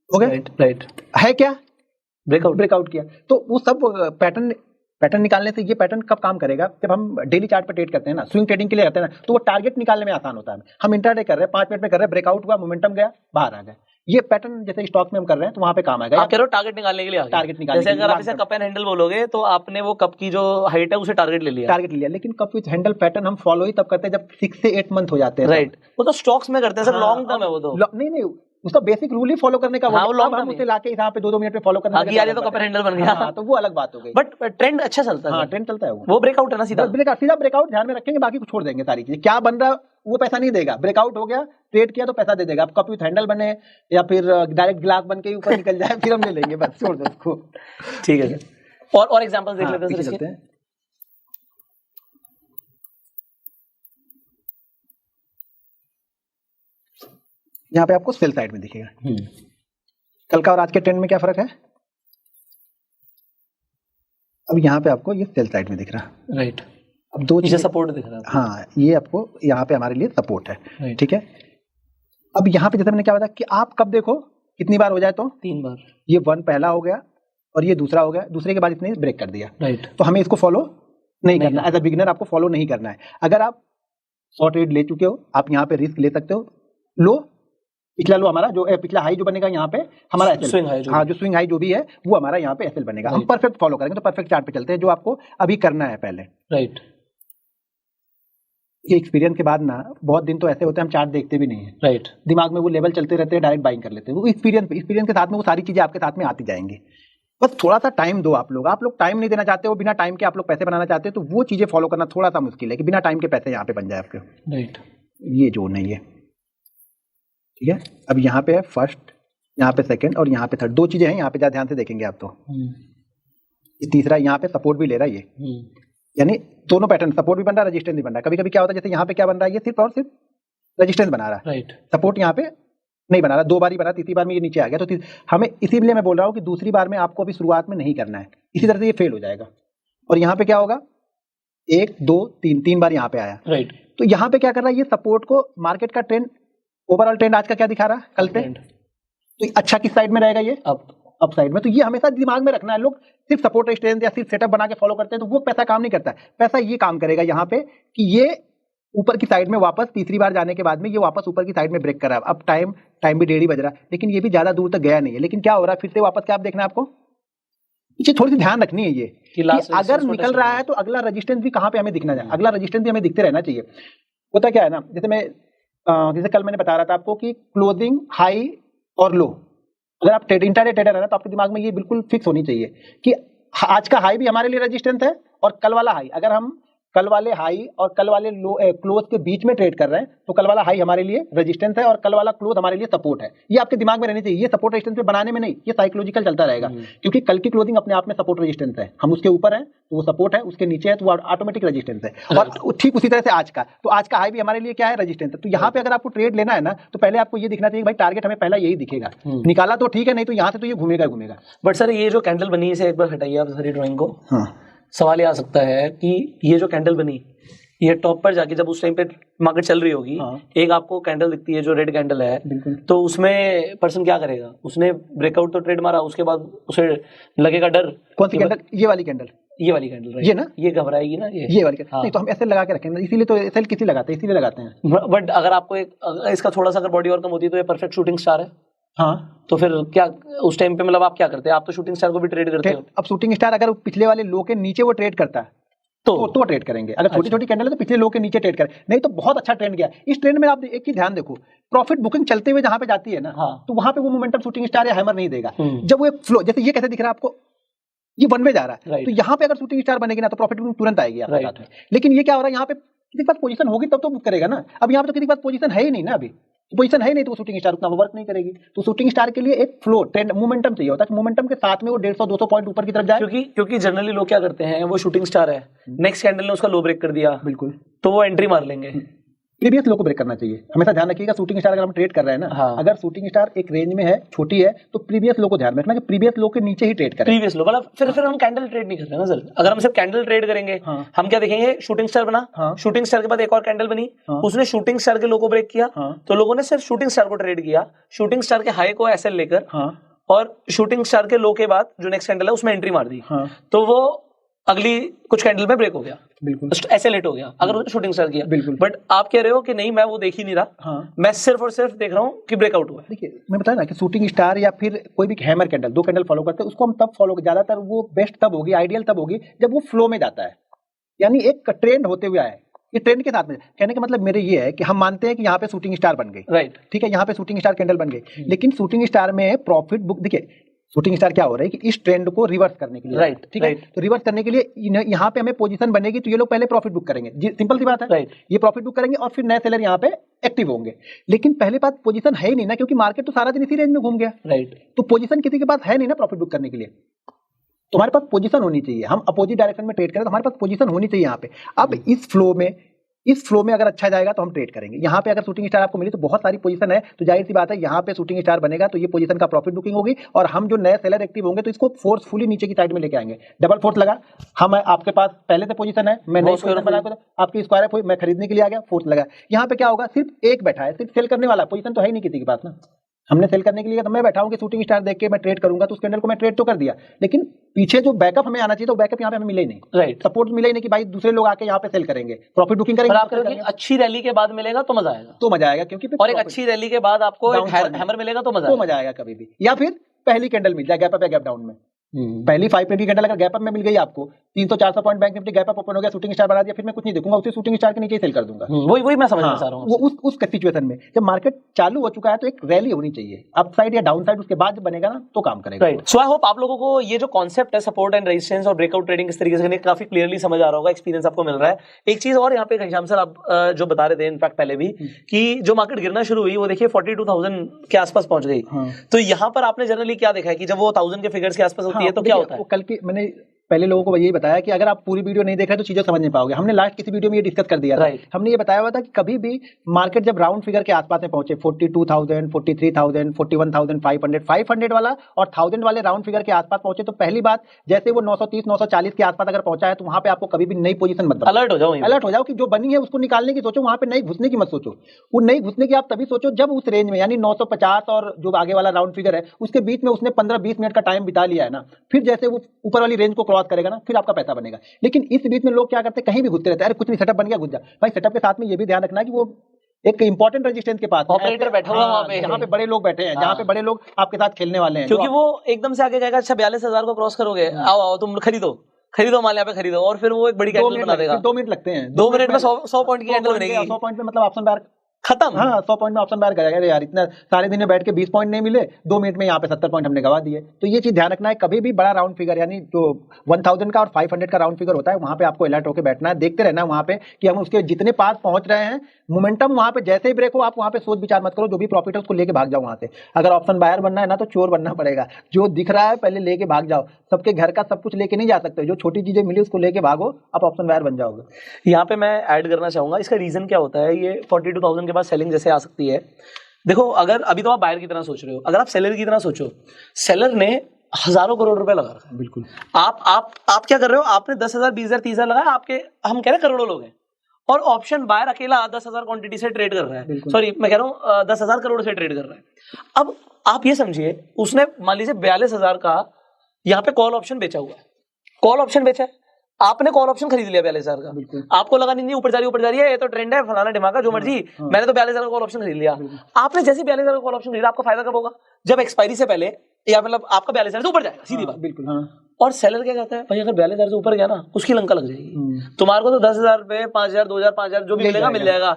हो गया, राइट। है क्या, ब्रेकआउट किया। तो वो सब पैटर्न निकालने से, ये पैटर्न कब काम करेगा, जब हम डेली चार्ट पे ट्रेड करते हैं ना, स्विंग ट्रेडिंग के लिए रहते हैं ना, तो वो टारगेट निकालने में आसान होता है। हम इंट्राडे कर रहे हैं, 5 मिनट में कर रहे हैं, ब्रेकआउट हुआ, मोमेंटम गया, बाहर आ गए। ये पैटर्न जैसे स्टॉक में हम कर रहे हैं तो वहां पे काम आएगा। आप कह रहे हो टारगेट निकालने के लिए, टारगेट निकालने, जैसे अगर आप इसे कप एंड हैंडल बोलोगे तो आपने वो कप की जो हाइट है उसे टारगेट ले लिया। लेकिन कप विद हैंडल पैटर्न हम फॉलो ही तब करते हैं जब 6 से 8 मंथ हो जाते हैं। राइट, वो तो स्टॉक्स में करते हैं सर, लॉन्ग टर्म है वो तो। नहीं, उसका बेसिक रूल ही फॉलो करने का। हाँ, वो हम उसे लाके यहाँ पे 2-2 मिनट में फॉलो करने लगे तो कप एंड हैंडल बन गया। हाँ, तो वो अलग बात हो गई। बट ट्रेंड अच्छा चलता है। हाँ, ट्रेंड चलता है। वो ब्रेकआउट है ना, सीधा ब्रेकआउट ध्यान में रखेंगे, बाकी कुछ छोड़ देंगे। सारी चीजें क्या बन रहा है वो पैसा नहीं देगा। ब्रेकआउट हो गया, ट्रेड किया तो पैसा दे देगा। अब कप विथ हैंडल बने या फिर डायरेक्ट ग्लास बन के ऊपर निकल जाए फिर हम ले लेंगे, बस छोड़ दो उसको। ठीक है सर, और एग्जांपल्स देख लेते हैं सर। यहाँ पे आपको सेल साइड में दिखेगा। कल का और आज के ट्रेंड में क्या फर्क है? अब यहाँ पे आपको ये सेल साइड में दिख रहा है। राइट। अब दो चीजें सपोर्ट दिख रहा है। हाँ, ये आपको यहाँ पे हमारे लिए सपोर्ट है। ठीक है। अब यहाँ पे जैसे मैंने क्या बताया कि आप कब देखो, कितनी बार हो जाए तो 3 बार। ये 1 पहला हो गया और ये दूसरा हो गया, दूसरे के बाद इसने ब्रेक कर दिया। राइट। तो हमें इसको फॉलो नहीं करना। एज अ बिगिनर आपको फॉलो नहीं करना है। अगर आप 100 ट्रेड ले चुके हो, आप यहाँ पे रिस्क ले सकते हो। लो, पिछला लो हमारा जो पिछला हाई जो बनेगा यहाँ पे हमारा एसएल, हाँ, जो स्विंग हाई जो भी है वो हमारा यहाँ पे एसएल बनेगा। हम परफेक्ट फॉलो करेंगे, तो परफेक्ट चार्ट पे चलते हैं जो आपको अभी करना है पहले। राइट। ये एक्सपीरियंस के बाद ना बहुत दिन तो ऐसे होते हैं हम चार्ट देखते भी नहीं है। राइट। दिमाग में वो लेवल चलते रहते हैं, डायरेक्ट बाइंग कर लेते हैं। वो एक्सपीरियंस के साथ में वो सारी चीजें आपके साथ में आती जाएंगी। बस थोड़ा सा टाइम दो। आप लोग टाइम नहीं देना चाहते हो, बिना टाइम के आप लोग पैसे बनाना चाहते हो, तो वो चीजें फॉलो करना थोड़ा सा मुश्किल है कि बिना टाइम के पैसे यहाँ पे बन जाए आपके। राइट। ये जोन है ये, ठीक है। अब यहाँ पे है फर्स्ट, यहाँ पे सेकंड और यहाँ पे थर्ड, 2 चीजें हैं यहाँ पे, ज्यादा ध्यान से देखेंगे आप तो। तीसरा यहाँ पे सपोर्ट भी ले रहा है ये, यानी दोनों पैटर्न, सपोर्ट भी बन रहा है, रेजिस्टेंस भी बन रहा है। कभी कभी क्या होता है, जैसे यहाँ पे क्या बन रहा है, ये सिर्फ और सिर्फ रेजिस्टेंस बना रहा है। राइट। सपोर्ट यहाँ पे नहीं बना रहा, 2 बार ही बना, तीसरी बार में ये नीचे आ गया। तो हमें इसीलिए मैं बोल रहा हूँ कि दूसरी बार में आपको अभी शुरुआत में नहीं करना है, इसी तरह से ये फेल हो जाएगा। और यहाँ पे क्या होगा, 1 2 3 3 बार यहाँ पे आया। राइट। तो यहाँ पे क्या कर रहा है, ये सपोर्ट को मार्केट का ट्रेंड, ओवरऑल ट्रेंड आज का क्या दिखा रहा है कल पे, तो अच्छा किस साइड में रहेगा, ये अप साइड में। तो ये हमेशा दिमाग में रखना है। लोग सिर्फ सपोर्ट रेजिस्टेंस या सिर्फ सेटअप बना के फॉलो करते हैं, तो वो पैसा काम नहीं करता है। पैसा ये काम करेगा यहाँ पे कि ये ऊपर की साइड में वापस तीसरी बार जाने के बाद में ये वापस ऊपर की साइड में ब्रेक कर रहा है। अब टाइम भी 1:30 बज रहा है, लेकिन ये भी ज्यादा दूर तक गया नहीं है। लेकिन क्या हो रहा है, फिर से वापस क्या आप देखना है आपको, ये थोड़ी सी ध्यान रखनी है ये कि अगर निकल रहा है तो अगला रेजिस्टेंस भी कहाँ पे हमें दिखना चाहिए, अगला रेजिस्टेंस भी हमें दिखते रहना चाहिए। होता क्या है ना, जैसे कल मैंने बता रहा था आपको कि क्लोजिंग हाई और लो, अगर आप इंट्राडे ट्रेडर है ना, तो आपके दिमाग में ये बिल्कुल फिक्स होनी चाहिए कि आज का हाई भी हमारे लिए रेजिस्टेंस है और कल वाला हाई, अगर हम कल वाले हाई और कल वाले लो क्लोज के बीच में ट्रेड कर रहे हैं तो कल वाला हाई हमारे लिए रेजिस्टेंस है और कल वाला क्लोज हमारे लिए सपोर्ट है। ये आपके दिमाग में रहनी चाहिए। ये सपोर्ट रेजिस्टेंस पे बनाने में नहीं, ये साइकोलॉजिकल चलता रहेगा, क्योंकि कल की क्लोजिंग अपने आप में सपोर्ट रेजिस्टेंस है। हम उसके ऊपर है तो वो सपोर्ट है, उसके नीचे है तो वो ऑटोमेटिक रेजिस्टेंस है। और ठीक उसी तरह से आज का, तो आज का हाई भी हमारे लिए क्या है, रेजिस्टेंस है। तो यहाँ पे अगर आपको ट्रेड लेना है ना, तो पहले आपको ये दिखना चाहिए भाई टारगेट हमें पहला यही दिखेगा, निकाला तो ठीक है, नहीं तो यहाँ से तो ये घूमेगा घूमेगा। बट सर ये जो कैंडल बनी, इसे एक बार हटाइए आप सारी ड्राइंग को। हाँ, सवाल ये आ सकता है कि ये जो कैंडल बनी, ये टॉप पर जाके जब उस टाइम पे मार्केट चल रही होगी, एक आपको कैंडल दिखती है जो रेड कैंडल है, तो उसमें पर्सन क्या करेगा, उसने ब्रेकआउट तो ट्रेड मारा, उसके बाद उसे लगेगा डर। कौन सी कैंडल, ये वाली कैंडल, ये वाली कैंडल, ये ना, ये घबराएगी ना, ये वाली कैंडल। नहीं तो हम ऐसे लगा के रखेंगे, इसीलिए तो सेल किसी लगाते हैं, इसीलिए लगाते हैं। बट अगर आपको इसका थोड़ा सा अगर बॉडी और कम होती है तो ये परफेक्ट शूटिंग स्टार है। हाँ, तो फिर क्या उस टाइम पे मतलब आप क्या करते हैं, आप तो शूटिंग स्टार को भी ट्रेड करते हो। अब शूटिंग स्टार अगर पिछले वाले लो के नीचे वो ट्रेड करता है तो ट्रेड करेंगे। अगर छोटी छोटी कैंडल है तो पिछले लो के नीचे ट्रेड करें, नहीं तो बहुत अच्छा ट्रेंड गया। इस ट्रेंड में आप एक चीज ध्यान देखो, प्रॉफिट बुकिंग चलते हुए जहां पे जाती है ना, तो वहां पे वो मोमेंटम शूटिंग स्टार या हैमर नहीं देगा। जब वो फ्लो, जैसे ये कैसे दिख रहा है आपको, ये वन वे जा रहा है, तो यहाँ पे अगर शूटिंग स्टार बनेगी ना तो प्रॉफिट बुकिंग तुरंत आएगी आपके साथ में। लेकिन ये क्या हो रहा है, यहाँ पे किसी के पास पोजीशन होगी तब तो बुक करेगा ना। अब यहाँ पे तो किसी के पास पोजीशन है ही नहीं ना, अभी पोजीशन है नहीं, तो शूटिंग स्टार उतना वर्क नहीं करेगी। तो शूटिंग स्टार के लिए एक फ्लो ट्रेंड मोमेंटम चाहिए होता है, मोमेंटम के साथ में वो 150-200 पॉइंट ऊपर की तरफ जाए। क्योंकि जनरली लोग क्या करते हैं, वो शूटिंग स्टार है, नेक्स्ट कैंडल ने उसका लो ब्रेक कर दिया, बिल्कुल, तो वो एंट्री मार लेंगे। प्रीवियस लो को ब्रेक करना चाहिए। हमेशा ध्यान रखिएगा, शूटिंग स्टार अगर हम ट्रेड कर रहे हैं ना, अगर शूटिंग स्टार एक रेंज में है, छोटी है, तो प्रीवियस लो को ध्यान रखना कि प्रीवियस लो के नीचे ही ट्रेड करें। प्रीवियस लो मतलब फिर हम कैंडल ट्रेड नहीं कर रहे ना सर। अगर हम सिर्फ कैंडल ट्रेड करेंगे, हम क्या देखेंगे, शूटिंग स्टार बना, शूटिंग स्टार के बाद एक और कैंडल बनी, उसने शूटिंग स्टार के लो को ब्रेक किया, तो लोगों ने सिर्फ शूटिंग स्टार को ट्रेड किया, शूटिंग स्टार के हाई को एसएल लेकर, और शूटिंग स्टार के लो के बाद जो नेक्स्ट कैंडल है उसमें एंट्री मार दी, तो वो अगली कुछ कैंडल में ब्रेक हो गया, बिल्कुल ऐसे लेट हो गया अगर उसने शूटिंग स्टार किया। बिल्कुल। बट आप कह रहे हो कि नहीं, मैं वो देख ही नहीं रहा, मैं सिर्फ और सिर्फ देख रहा हूँ कि ब्रेकआउट हुआ है। देखिए मैं बताया ना कि शूटिंग स्टार या फिर कोई भी हैमर कैंडल, दो कैंडल फॉलो करते हैं, उसको हम तब फॉलो, ज्यादातर वो बेस्ट तब होगी, आइडियल तब होगी जब वो फ्लो में जाता है, यानी एक ट्रेंड होते हुए आए। ये ट्रेंड के साथ में, कहने का मतलब मेरे ये है कि हम मानते हैं कि यहाँ पे शूटिंग स्टार बन गई, राइट, ठीक है, यहाँ पे शूटिंग स्टार कैंडल बन गई, लेकिन शूटिंग स्टार में प्रॉफिट बुक, देखिए शूटिंग स्टार क्या हो रहा है कि इस ट्रेंड को रिवर्स करने के लिए, राइट, ठीक है, तो रिवर्स करने के लिए यहाँ पे हमें पोजीशन बनेगी, तो ये लोग पहले प्रॉफिट बुक करेंगे, सिंपल सी बात है, राइट, ये प्रॉफिट बुक करेंगे और फिर नए सेलर यहाँ पे एक्टिव होंगे। लेकिन पहले बात पोजीशन है ही नहीं ना, क्योंकि मार्केट तो सारा दिन इसी रेंज में घूम गया, राइट, तो पोजीशन किसी के पास है नहीं ना प्रॉफिट बुक करने के लिए। तुम्हारे पास पोजीशन होनी चाहिए, हम अपोजिट डायरेक्शन में ट्रेड करें तो हमारे पास पोजीशन होनी चाहिए यहाँ पे। अब इस फ्लो में अगर अच्छा जाएगा तो हम ट्रेड करेंगे। यहाँ पे अगर शूटिंग स्टार आपको मिली तो बहुत सारी पोजीशन है, तो जाहिर सी बात है यहाँ पे शूटिंग स्टार बनेगा तो ये पोजीशन का प्रॉफिट बुकिंग होगी, और हम जो नए सेलर एक्टिव होंगे तो इसको फोर्सफुली नीचे की साइड में लेके आएंगे। डबल फोर्स लगा, हम आपके पास पहले से पोजीशन है, मैं नई पोजीशन बना कर आपकी स्क्वायर है, मैं खरीदने के लिए आ गया, फोर्स लगा। यहाँ पे क्या होगा, सिर्फ एक बैठा है, सिर्फ सेल करने वाला, पोजीशन तो है ही नहीं किसी के पास ना। हमने सेल करने के लिए तो मैं बैठा हूं कि शूटिंग स्टार देख के मैं ट्रेड करूंगा, तो उस कैंडल को मैं ट्रेड तो कर दिया, लेकिन पीछे जो बैकअप हमें आना चाहिए तो बैकअप यहाँ पे हमें मिले ही नहीं, राइट, सपोर्ट मिले ही नहीं कि भाई दूसरे लोग आके यहाँ पे सेल करेंगे, प्रॉफिट बुकिंग करेंगे। अच्छी रैली के बाद मिलेगा तो मजा आएगा, क्योंकि और एक अच्छी रैली के बाद आपको हैमर मिलेगा तो मजा आएगा कभी भी, या फिर पहली कैंडल मिल जाए गैप अप या गैप डाउन में, पहली 520 कैंडल अगर गैप अप में मिल गई आपको, 300-400 point bank Nifty gap up open हो गया, शूटिंग स्टार बना दिया, फिर मैं कुछ नहीं देखूंगा, उसी शूटिंग स्टार के नीचे ही सेल कर दूंगा। वही मैं समझना चाह रहा हूं। वो उस सिचुएशन में जब मार्केट चालू हो चुका है तो एक रैली होनी चाहिए, अपसाइड या डाउन साइड, उसके बाद जब बनेगा ना तो काम करेगा। राइट, सो आई होप आप लोगों को ये जो कॉन्सेप्ट है सपोर्ट एंड रेजिस्टेंस और ब्रेकआउट ट्रेडिंग किस तरीके से काफी क्लियरली समझ आ रहा होगा, एक्सपीरियंस आपको मिल रहा है। एक चीज और यहाँ पे घनश्याम सर आप जो बता रहे थे इनफैक्ट पहले भी, कि जो मार्केट गिरना शुरू हुई वो देखिए 42,000 के आसपास पहुंच गई, तो यहाँ पर आपने जनरली क्या देखा है कि जब वो 1000 के फिगर्स के आसपास होती है तो क्या होता है? कल की मैंने पहले लोगों को यही बताया कि अगर आप पूरी वीडियो नहीं देख रहे तो चीजें समझ नहीं पाओगे। हमने लास्ट किसी वीडियो में ये डिस्कस कर दिया था। हमने ये बताया हुआ था कि कभी भी मार्केट जब राउंड फिगर के आसपास में पहुंचे 42,000, 43,000, 41,500, 500 वाला और 1000 वाले राउंड फिगर के आसपास पहुंचे, तो पहली बात जैसे वो 930, 940 के आसपास अगर पहुंचा है तो वहां पे आपको कभी भी नई पोजीशन मत बनाओ। अलर्ट हो जाओ कि जो बनी है उसको निकालने की सोचो, वहां पे नई घुसने की मत सोचो। वो नई घुसने की आप तभी सोचो जब उस रेंज में यानी 950 और जो आगे वाला राउंड फिगर है उसके बीच में उसने 15-20 मिनट का टाइम बिता लिया है ना, फिर जैसे वो ऊपर वाली रेंज को क्रॉस करेगा ना, फिर आपका पैसा बनेगा। लेकिन इस बीच में लोग क्या करते हैं, कहीं भी घुसते रहते हैं, अरे कुछ नहीं सेटअप बन गया घुस जा। भाई सेटअप के साथ में ये भी ध्यान रखना कि वो एक इंपॉर्टेंट रेजिस्टेंस के पास ऑपरेटर बैठा हुआ वहां पे, जहाँ पे बड़े लोग बैठे हैं, जहाँ पे बड़े लोग आपके साथ खेलने वाले हैं, क्योंकि वो एकदम से आगे जाएगा, अच्छा 42,000 को क्रॉस करोगे, आओ आओ तुम खरीदो माल यहाँ पे खरीदो, और फिर वो एक बड़ी कैंडल बना देगा। 2 मिनट लगते हैं, 2 मिनट में 100 पॉइंट की कैंडल बनेगी। 100 पॉइंट में मतलब ऑप्शन बार खत्म। हाँ, 100 पॉइंट में ऑप्शन बार करेगा। अरे यार इतना सारे दिन में बैठ के 20 पॉइंट नहीं मिले, 2 मिनट में यहाँ पे 70 पॉइंट हमने गवा दिए। तो ये चीज ध्यान रखना है, कभी भी बड़ा राउंड फिगर यानी जो 1000 का और 500 का राउंड फिगर होता है वहां पे आपको अलर्ट होकर बैठना है, देखते रहना है वहां पे कि हम उसके जितने पास पहुंच रहे हैं, मोमेंटम वहां पे जैसे ही ब्रेक हो आप वहां पे सोच विचार मत करो, जो भी प्रॉफिट है उसको लेके भाग जाओ वहां से। अगर ऑप्शन बायर बनना है ना तो चोर बनना पड़ेगा, जो दिख रहा है पहले लेके भाग जाओ। सबके घर का सब कुछ लेके नहीं जा सकते, जो छोटी चीजें मिली उसको लेके भागो, आप ऑप्शन बायर बन जाओगे। यहाँ पे मैं ऐड करना चाहूंगा, इसका रीजन क्या होता है, ये 42,000 के बाद सेलिंग जैसे आ सकती है। देखो अगर अभी तो आप बायर की तरह सोच रहे हो, अगर आप सेलर की तरह सोचो, सेलर ने हजारों करोड़ रुपए लगा रखा है। बिल्कुल। आप क्या कर रहे हो, आपने 10,000, 20,000, 30,000 लगाया, आपके हम कह रहे हैं करोड़ों लोग हैं, और ऑप्शन बायर अकेला 10,000 क्वांटिटी से ट्रेड कर रहा है, सॉरी मैं कह रहा हूँ 10,000 करोड़ से ट्रेड कर रहा है। अब आप ये समझिए, उसने मान लीजिए 42,000 का यहाँ पे कॉल ऑप्शन बेचा हुआ है, कॉल ऑप्शन बेचा है, आपने कॉल ऑप्शन खरीद लिया 42,000 का, आपको लगा नहीं ऊपर जा रही है, ये तो ट्रेंड है फलाना ढिमाका जो मर्जी, मैंने तो 42,000 का कॉल ऑप्शन खरीद लिया। आपने जैसे 42,000 का कॉल ऑप्शन खरीदा, आपका फायदा कब होगा, जब एक्सपायरी से पहले, या मतलब आपका 42,000 से ऊपर जाएगा, सीधी बात। बिल्कुल हाँ। और सेलर क्या कहता है, भाई अगर 42,000 से ऊपर गया ना उसकी लंका लग जाएगी, तुम्हारे को तो 10,000 पे 5,000, 2,000, 5,000 जो भी मिलेगा मिल जाएगा,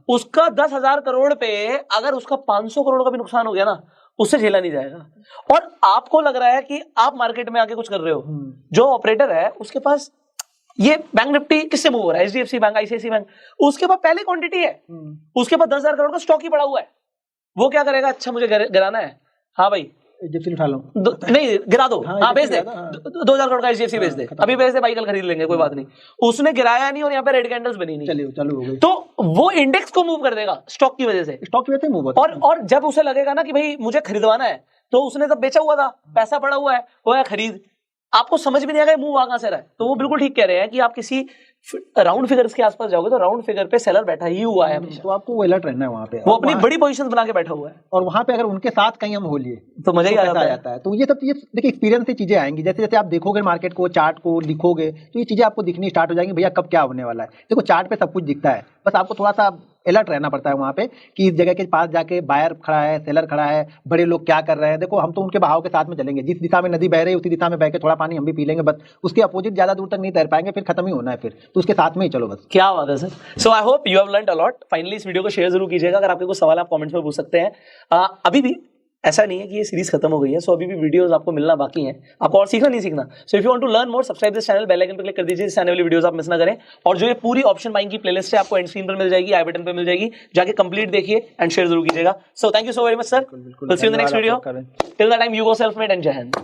उसका 10,000 करोड़ पे अगर उसका 500 करोड़ का भी नुकसान हो गया ना, उससे झेला नहीं जाएगा। और आपको लग रहा है कि आप मार्केट में आके कुछ कर रहे हो, जो ऑपरेटर है उसके पास ये बैंक निफ्टी किससे मूव हो रहा है, HDFC बैंक, ICICI बैंक, उसके पास पहले क्वांटिटी है, उसके पास 10,000 करोड़ का स्टॉक ही पड़ा हुआ है। वो क्या करेगा, अच्छा मुझे गिराना है, हाँ भाई उठा लो, नहीं गिरा दो, हाँ बेच दे, 2,000 करोड़ का HDFC बेच दे, अभी बेच दे भाई, कल खरीद लेंगे कोई बात नहीं। उसने गिराया नहीं और यहाँ पे रेड कैंडल्स बनी नहीं, चलिए चालू हो गई, तो वो इंडेक्स को मूव कर देगा स्टॉक की वजह से मूव होता है। और जब उसे लगेगा ना कि भाई मुझे खरीदवाना है, तो उसने तब बेचा हुआ था, पैसा पड़ा हुआ है, वो खरीद, आपको समझ भी नहीं आएगा मूव आ कहां से रहा है। तो वो बिल्कुल ठीक कह रहे हैं कि आप किसी राउंड फिगर्स के आसपास जाओगे तो राउंड फिगर पे सेलर बैठा ही हुआ है, तो आपको अलर्ट रहना है वहां पे, वो अपनी बड़ी पोजीशन बना के बैठा हुआ है, और वहां पे अगर उनके साथ कहीं हम हो लिए तो मजा ही आ जाता है। तो ये सब चीजें देखिए एक्सपीरियंस से चीजें आएंगी, जैसे जैसे आप देखोगे मार्केट को, चार्ट को लिखोगे तो ये चीजें आपको दिखनी स्टार्ट हो जाएंगी, भैया कब क्या होने वाला है। देखो चार्ट पे सब कुछ दिखता है, बस आपको थोड़ा सा अलर्ट रहना पड़ता है वहां पे कि इस जगह के पास जाके बायर खड़ा है, सेलर खड़ा है, बड़े लोग क्या कर रहे हैं। देखो हम तो उनके बहाव के साथ में चलेंगे, जिस दिशा में नदी बह रही है उसी दिशा में बह के थोड़ा पानी हम भी पी लेंगे, बस उसके अपोजिट ज्यादा दूर तक नहीं तैर पाएंगे, फिर खत्म ही होना है, फिर तो उसके साथ में ही चलो बस। क्या बात है sir, so I hope you have learned a lot. Finally इस वीडियो को शेयर जरूर कीजिएगा, अगर आपके कुछ सवाल आप कमेंट्स में पूछ सकते हैं। अभी भी ऐसा नहीं है कि ये सीरीज खत्म हो गई है, सो अभी भी वीडियोस आपको मिलना बाकी हैं, आपको और सीखना नहीं सीखना। So if you want to learn more, subscribe this channel, bell icon पर क्लिक कर दीजिए, इस आने वाली वीडियोस आप मिस ना करें। और जो ये पूरी ऑप्शन बाइंग की प्लेलिस्ट है आपको एंड स्क्रीन पर मिल जाएगी, आई बटन पर मिल जाएगी, जाके कंप्लीट देखिए एंड शेयर जरूर कीजिएगा। So thank you so very much sir, will see you in the next video, till the time you go self made and जय हिंद।